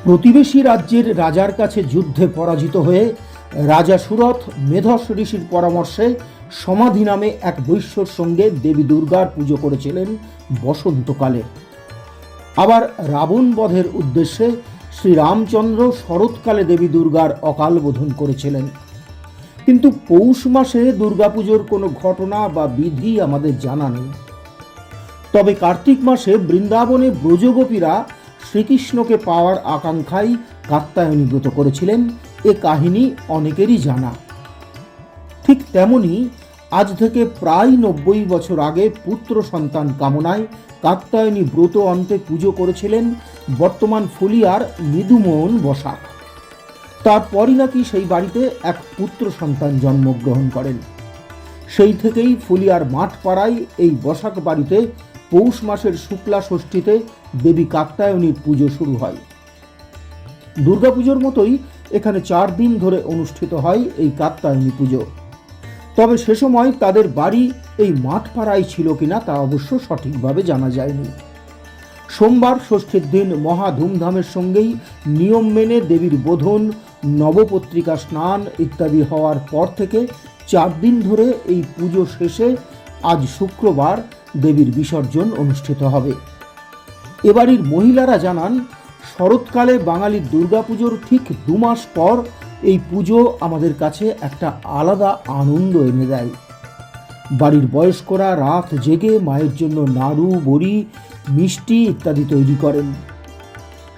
প্রতিবেশী রাজ্যের রাজার কাছে যুদ্ধে পরাজিত হয়ে রাজা সুরথ মেধস ঋষির পরামর্শে সমাধি নামে এক বৈশ্যর সঙ্গে দেবী দুর্গার পুজো করেছিলেন বসন্তকালে। আবার রাবণ বধের উদ্দেশ্যে শ্রীরামচন্দ্র শরৎকালে দেবী দুর্গার অকাল বোধন করেছিলেন। কিন্তু পৌষ মাসে দুর্গাপুজোর কোনো ঘটনা বা বিধি আমাদের জানা নেই। তবে কার্তিক মাসে বৃন্দাবনে ব্রজগোপীরা শ্রীকৃষ্ণকে পাওয়ার আকাঙ্ক্ষায় কাত্যায়নী ব্রত করেছিলেন, এ কাহিনী অনেকেরই জানা। ঠিক তেমনি আজ থেকে প্রায় 90 বছর আগে পুত্র সন্তান কামনায় কাত্যায়নী ব্রত অন্তে পুজো করেছিলেন বর্তমান ফুলিয়ার মৃদুমোহন বসাক। তারপরই নাকি সেই বাড়িতে এক পুত্র সন্তান জন্মগ্রহণ করেন। সেই থেকেই ফুলিয়ার মাঠপাড়ায় এই বসাক বাড়িতে পৌষ মাসের শুক্লা ষষ্ঠীতে দেবী কাত্যায়নীর পুজো শুরু হয়। দুর্গাপুজোর মতোই এখানে 4 দিন ধরে অনুষ্ঠিত হয় এই কাত্যায়নী পুজো। তবে সে সময় তাদের বাড়ি এই মাঠপাড়ায় ছিল কিনা তা অবশ্য সঠিকভাবে জানা যায়নি। সোমবার ষষ্ঠীর দিন মহা ধুমধামের সঙ্গেই নিয়ম মেনে দেবীর বোধন, নবপত্রিকা স্নান ইত্যাদি হওয়ার পর থেকে 4 দিন ধরে এই পুজো শেষে আজ শুক্রবার দেবীর বিসর্জন অনুষ্ঠিত হবে। এবাড়ির মহিলারা জানান, শরৎকালে বাঙালির দুর্গাপুজোর ঠিক 2 মাস পর এই পুজো আমাদের কাছে একটা আলাদা আনন্দ এনে দেয়। বাড়ির বয়স্করা রাত জেগে মায়ের জন্য নাড়ু, বড়ি, মিষ্টি ইত্যাদি তৈরি করেন।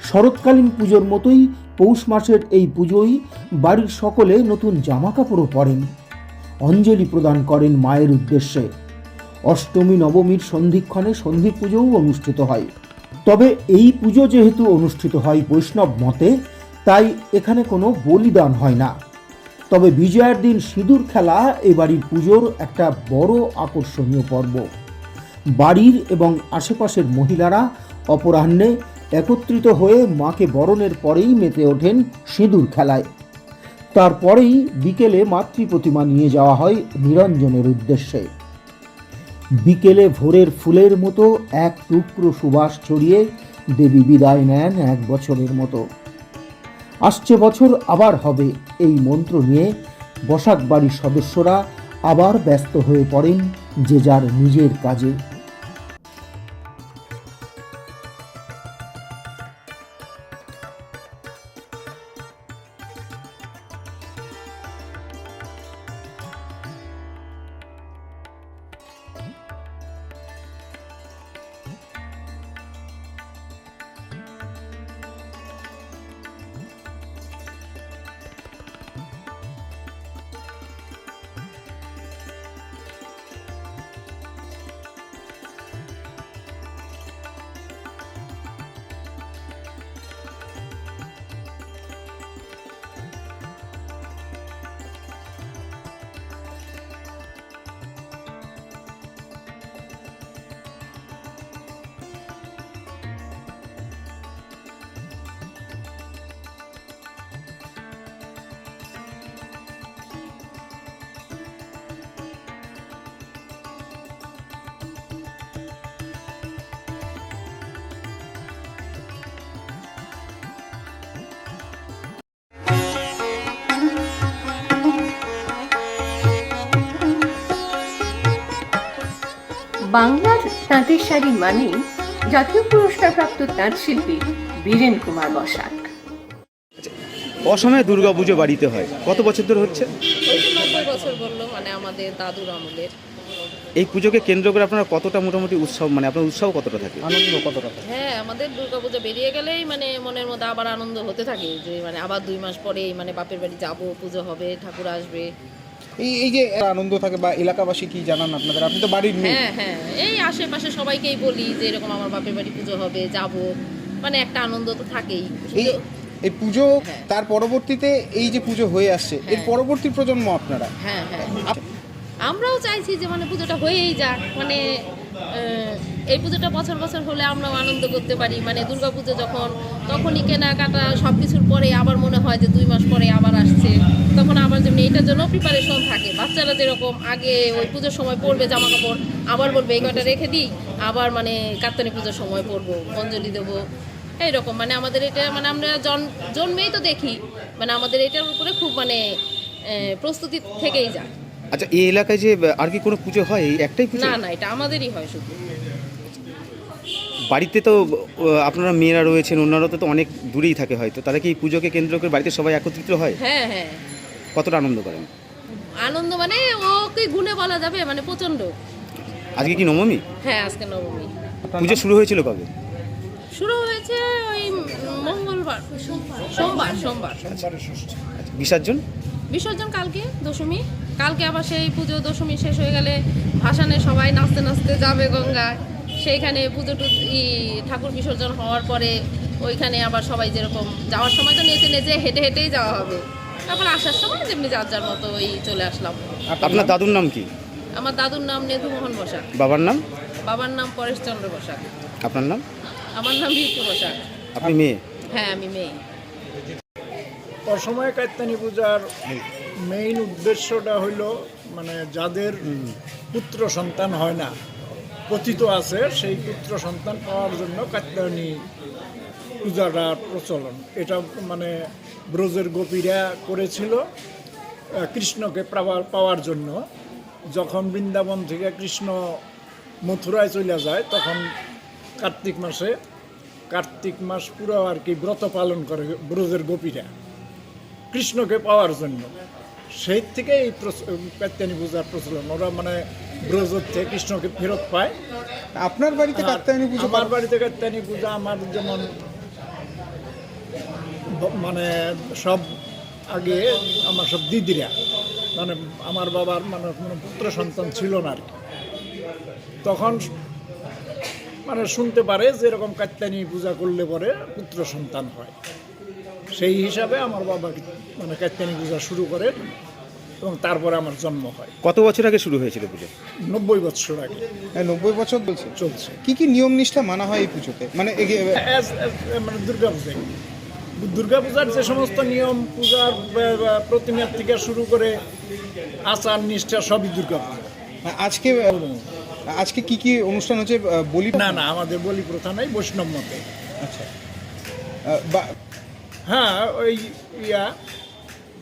শরৎকালীন পুজোর মতোই পৌষ মাসের এই পুজোয় বাড়ির সকলে নতুন জামা কাপড়ও পরেন, অঞ্জলি প্রদান করেন মায়ের উদ্দেশ্যে। অষ্টমী নবমীর সন্ধিক্ষণে সন্ধি পুজোও অনুষ্ঠিত হয়। তবে এই পুজো যেহেতু অনুষ্ঠিত হয় বৈষ্ণব মতে, তাই এখানে কোনো বলিদান হয় না। তবে বিজয়ার দিন সিঁদুর খেলা এই বাড়ির পুজোর একটা বড় আকর্ষণীয় পর্ব। বাড়ির এবং আশেপাশের মহিলারা অপরাহ্নে একত্রিত হয়ে মাকে বরণের পরেই মেতে ওঠেন সিঁদুর খেলায়। তারপরেই বিকেলে মাতৃ প্রতিমা নিয়ে যাওয়া হয় নিরঞ্জনের উদ্দেশ্যে। বিকেলে ভোরের ফুলের মতো এক টুকরো সুবাস ছড়িয়ে দেবী বিদায় নেন 1 বছরের মতো। আসছে বছর আবার হবে, এই মন্ত্র নিয়ে বসাক বাড়ির সদস্যরা আবার ব্যস্ত হয়ে পড়েন যে যার নিজের কাজে। বাংলার তাঁতের শাড়ি মানেই জাতীয় পুরস্কারপ্রাপ্ত তাঁত শিল্পী বীরেন কুমার বসাক। অসমে দুর্গাপুজো বাড়িতে হয়, কত বছর ধরে হচ্ছে? 90 বছর বললো, মানে আমাদের দাদুর আমলের। এই পুজোকে কেন্দ্র করে আপনারা কতটা মোটামুটি উৎসব, মানে আপনার উৎসাহ কতটা থাকে, আনন্দ কতটা থাকে? হ্যাঁ, আমাদের দুর্গাপুজো বেরিয়ে গেলেই মানে মনের মধ্যে আবার আনন্দ হতে থাকে যে মানে আবার 2 মাস পরেই মানে বাপের বাড়ি যাব, পুজো হবে, ঠাকুর আসবে। এই যে আনন্দ থাকে বা এলাকাবাসী কি জানান আপনাদের? আপনি তো বাড়ির মেয়ে। হ্যাঁ, এই আশেপাশে সবাইকেই বলি যে এরকম আমার বাপের বাড়ি পুজো হবে, যাব, মানে একটা আনন্দ তো থাকেই। এই পুজো তার পরবর্তীতে এই যে পুজো হয়ে আসছে, এর পরবর্তী প্রজন্ম আপনারা। হ্যাঁ, আমরাও চাইছি যে মানে পুজোটা হয়েই যাক, মানে এই পুজোটা বছর বছর হলে আমরাও আনন্দ করতে পারি। মানে দুর্গাপুজো যখন, তখনই কেনাকাটা সব কিছুর পরে আবার মনে হয় যে 2 মাস পরে আবার আসছে, তখন আবার যেমনি এটার জন্য প্রিপারেশন থাকে। বাচ্চারা যেরকম আগে ওই পুজোর সময় পরবে জামা কাপড়, আবার বলবে এই কয়টা রেখে দিই, আবার মানে কাত্তানি পুজোর সময় পরবো, অঞ্জলি দেবো, এইরকম মানে আমাদের এটা মানে আমরা জন্মেই তো দেখি, মানে আমাদের এটার উপরে খুব মানে প্রস্তুতি থেকেই যায়। আচ্ছা, এই এলাকায় যে আর কি কোনো পুজো হয়, এই একটাই পুজো? না, এটা আমাদেরই হয় শুধু। বাড়িতে তো আপনারা মেয়েরা রয়েছেন, অন্যরা তো অনেক দূরেই থাকে হয়তো, তারা কি এই পুজোকে কেন্দ্র করে বাড়িতে সবাই একত্রিত হয়? হ্যাঁ হ্যাঁ, কতটা আনন্দ করেন? আনন্দ মানে ওকে গুণে বলা যাবে, মানে প্রচণ্ড। আজকে কি নবমী? হ্যাঁ, আজকে নবমী। পুজো শুরু হয়েছিল কবে? শুরু হয়েছে ওই মঙ্গলবার, সোমবার। বিসর্জন? বিসর্জন কালকে দশমী। কালকে আবার সেই পুজো দশমী শেষ হয়ে গেলে ভাসানে সবাই নাচতে নাচতে যাবে গঙ্গায়, সেইখানে পুজো ঠাকুর বিসর্জন হওয়ার পরে ওইখানে আবার সবাই যেরকম যাওয়ার সময় তো নেচে নেচে হেঁটে হেঁটেই যাওয়া হবে, তারপর আসার সময় যেমনি যার যার মতো ওই চলে আসলাম। আপনার দাদুর নাম কি? আমার দাদুর নাম নেদুমোহন বসাক। বাবার নাম? বাবার নাম পরেশচন্দ্র বসাক। আপনার নাম? আমার নাম ভিটু বসাক। আপনি মেয়ে? হ্যাঁ, আমি মেয়ে। অসময়ে কাত্যায়নী পূজার মেইন উদ্দেশ্যটা হইল মানে যাদের পুত্র সন্তান হয় না, কথিত আছে, সেই পুত্র সন্তান পাওয়ার জন্য কাত্যায়নী পূজাটার প্রচলন। এটা মানে ব্রজের গোপীরা করেছিল কৃষ্ণকে পাওয়ার জন্য। যখন বৃন্দাবন থেকে কৃষ্ণ মথুরায় চলে যায় তখন কার্তিক মাস পুরো আর কি ব্রত পালন করে ব্রজের গোপীরা কৃষ্ণকে পাওয়ার জন্য। সেই থেকে এই কাত্যায়নী পূজার প্রচলন। ওরা মানে ব্রজের থেকে কৃষ্ণকে ফেরত পায়। আপনার বাড়িতে কাত্যায়নী পুজো? আমার বাড়িতে কাত্যায়নী পূজা আমার যেমন মানে সব আগে আমার সব দিদিরা, মানে আমার বাবার মানে কোনো পুত্র সন্তান ছিল না আর কি, তখন মানে শুনতে পারে যে এরকম কাত্যায়নী পূজা করলে পরে পুত্র সন্তান হয়। সেই হিসাবে আমার বাবা মানে কাত্যায়নী পূজা শুরু করে এবং তারপরে আমার জন্ম হয়। কত বছর আগে শুরু হয়েছিল পুজো? 90 বছর আগে। 90 বছর বলছে চলছে। কি নিয়ম নিষ্ঠা মানা হয় এই পুজোতে? মানে মানে দুর্গাপূজার যে সমস্ত নিয়ম, পূজার প্রতিমার থেকে শুরু করে আচার নিষ্ঠা সবই দুর্গাপূজা। আজকে কি অনুষ্ঠান হচ্ছে? বলি? না, আমাদের বলি প্রথা নাই, বৈষ্ণব মতে। আচ্ছা। হ্যাঁ, ওই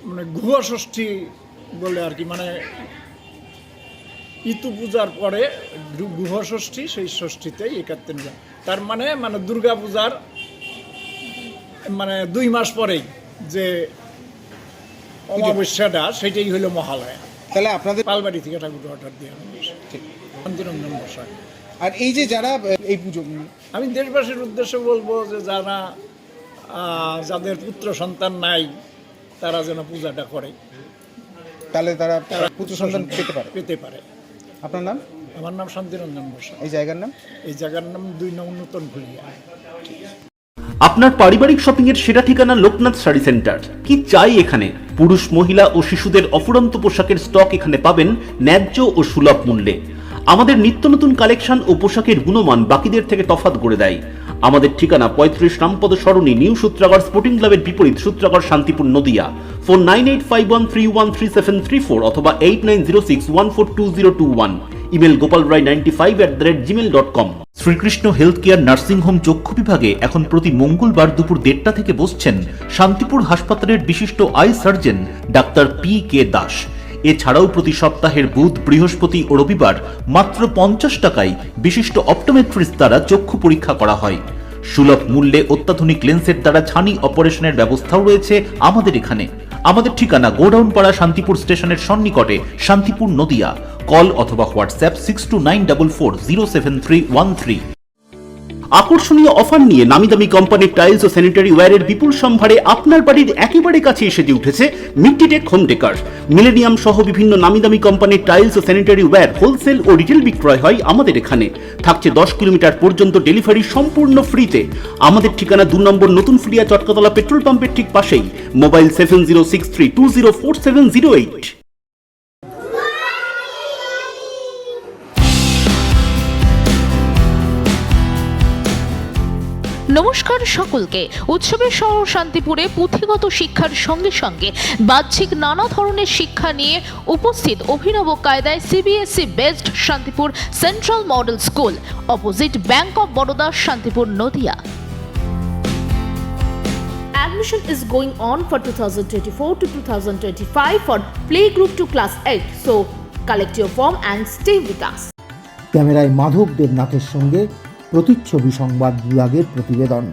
মানে গুহা ষষ্ঠী বলে আর কি, মানে ইতু পূজার পরে গুহা ষষ্ঠী, সেই ষষ্ঠীতেই এই কাত্যায়নী পূজা। তার মানে দুর্গা পূজার মানে 2 মাস পরেই যে অমাবস্যাটা, সেটাই হলো মহালয়া। তাহলে আপনাদের পালবাড়ি থেকে ঠাকুর অর্ডার দিয়ে শান্তিরঞ্জন বসাক। আর এই যে যারা এই পুজো, আমি দেশবাসীর উদ্দেশ্যে বলবো যে যাদের পুত্র সন্তান নাই তারা যেন পূজাটা করে, তাহলে তারা পুত্র সন্তান পেতে পারে। আপনার নাম? আমার নাম শান্তিরঞ্জন বসাক। এই জায়গার নাম? এই জায়গার নাম 2 নং নতুন খুলিয়া। আপনার পারিবারিক শপিং এর সেরা ঠিকানা লোকনাথ শাড়ি সেন্টার। কি চাই এখানে? পুরুষ, মহিলা ও শিশুদের অফুরন্ত পোশাকের স্টক এখানে পাবেন ন্যায্য ও সুলভ মূল্যে। আমাদের নিত্য নতুন কালেকশন ও পোশাকের গুণমান বাকিদের থেকে তফাৎ করে দেয়। আমাদের ঠিকানা 35 রামপদ সরণি, নিউ সূত্রাগড় স্পোর্টিং ক্লাবের বিপরীত, সূত্রাগড়, শান্তিপুর, নদিয়া। ফোন 9851313734 অথবা 8906142021। Email gopalrai95@gmail.com। Shrikrishna health care nursing home চক্ষু বিভাগে এখন প্রতি মঙ্গলবার দুপুর 1:30 থেকে বসছেন শান্তিপুর হাসপাতালের বিশিষ্ট I surgeon doctor PK Das. এছাড়াও প্রতি সপ্তাহের বুধ, বৃহস্পতি ও রবিবার মাত্র 50 টাকায় বিশিষ্ট অপটোমেট্রিস্ট দ্বারা চক্ষু পরীক্ষা করা হয়। সুলভ মূল্যে অত্যাধুনিক লেন্সের দ্বারা ছানি অপারেশনের ব্যবস্থাও রয়েছে আমাদের এখানে। আমাদের ঠিকানা গোডাউনপাড়া, শান্তিপুর স্টেশনের সন্নিকটে, শান্তিপুর, নদিয়া। কল অথবা হোয়াটসঅ্যাপ 6294407313। আকর্ষণীয় অফার নিয়ে নামিদামি কোম্পানির টাইলস ও স্যানিটারি ওয়্যারের বিপুল সম্ভারে আপনার বাড়ির একেবারে কাছে এসে উঠেছে মিট্টিটেক হোম ডেকার। মিলেনিয়াম সহ বিভিন্ন নামিদামি কোম্পানির টাইলস ও স্যানিটারি ওয়্যার হোলসেল ও রিটেল বিক্রয় হয় আমাদের এখানে। থাকছে 10 কিলোমিটার পর্যন্ত ডেলিভারি সম্পূর্ণ ফ্রিতে। আমাদের ঠিকানা 2 নম্বর নতুন ফ্লিয়া, চটকাতলা পেট্রোল পাম্পের ঠিক পাশেই। মোবাইল 7063204708। নমস্কার সকলকে। উৎসবের শহর শান্তিপুরে পুঁথিগত শিক্ষার সঙ্গে সঙ্গে বাহ্যিক নানা ধরনের শিক্ষা নিয়ে উপস্থিত অভিনব কায়দায় CBSE based Shantipur central model school, opposite bank of Baroda, Shantipur, Nadia. Admission is going on for 2024 to 2025 for playgroup to class 8. So collect your form and stay with us. ক্যামেরায় মাধব দেবনাথের সঙ্গে প্রতিচ্ছবি সংবাদ বিভাগের প্রতিবেদন।